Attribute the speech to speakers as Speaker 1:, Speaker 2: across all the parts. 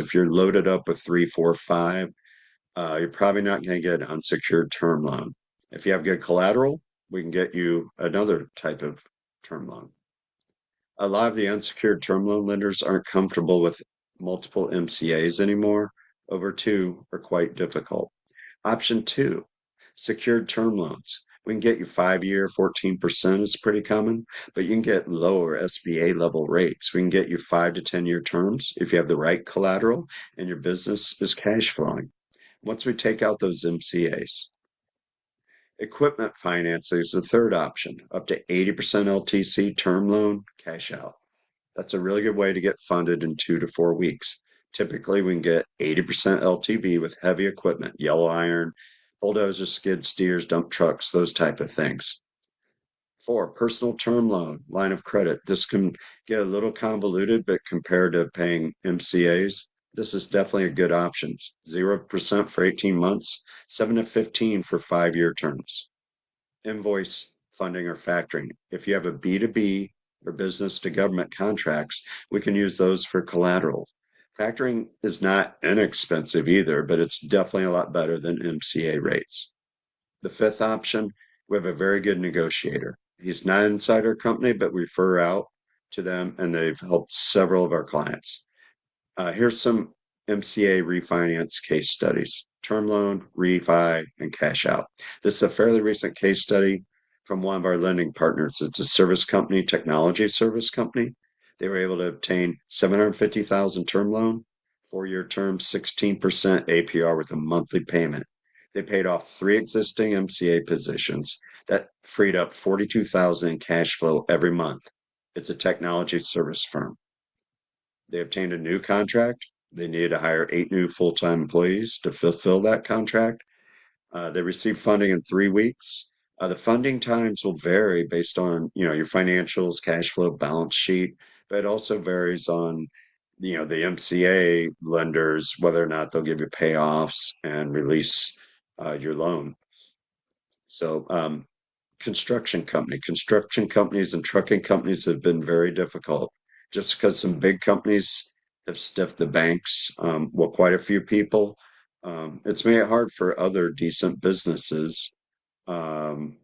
Speaker 1: If you're loaded up with three, four, five, you're probably not going to get an unsecured term loan. If you have good collateral, we can get you another type of term loan. A lot of the unsecured term loan lenders aren't comfortable with multiple MCAs anymore. Over two are quite difficult. Option two, secured term loans. We can get you 5 year, 14% is pretty common, but you can get lower SBA level rates. We can get you 5 to 10 year terms if you have the right collateral and your business is cash flowing. Once we take out those MCAs, equipment financing is the third option, up to 80% LTC term loan, cash out. That's a really good way to get funded in 2 to 4 weeks. Typically, we can get 80% LTV with heavy equipment, yellow iron, bulldozers, skid steers, dump trucks, those type of things. Four, personal term loan, line of credit. This can get a little convoluted, but compared to paying MCAs, this is definitely a good option. 0% for 18 months, 7 to 15 for 5 year terms. Invoice funding or factoring. If you have a B2B or business to government contracts, we can use those for collateral. Factoring is not inexpensive either, but it's definitely a lot better than MCA rates. The fifth option, we have a very good negotiator. He's not inside our company, but we refer out to them and they've helped several of our clients. Here's some MCA refinance case studies: term loan, refi, and cash out. This is a fairly recent case study from one of our lending partners. It's a service company, technology service company. They were able to obtain 750,000 term loan, 4 year term, 16% APR with a monthly payment. They paid off 3 existing MCA positions. That freed up 42,000 in cash flow every month. It's a technology service firm. They obtained a new contract. They needed to hire 8 new full-time employees to fulfill that contract. They received funding in 3 weeks. The funding times will vary based on, your financials, cash flow, balance sheet, but it also varies on, the MCA lenders, whether or not they'll give you payoffs and release your loan. So, construction companies and trucking companies have been very difficult just because some big companies have stiffed the banks. Quite a few people. It's made it hard for other decent businesses to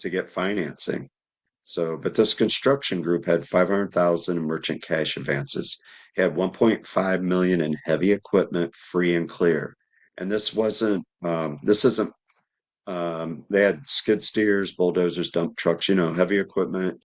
Speaker 1: get financing. So, but this construction group had 500,000 in merchant cash advances. He had 1.5 million in heavy equipment free and clear. And this isn't, they had skid steers, bulldozers, dump trucks, heavy equipment.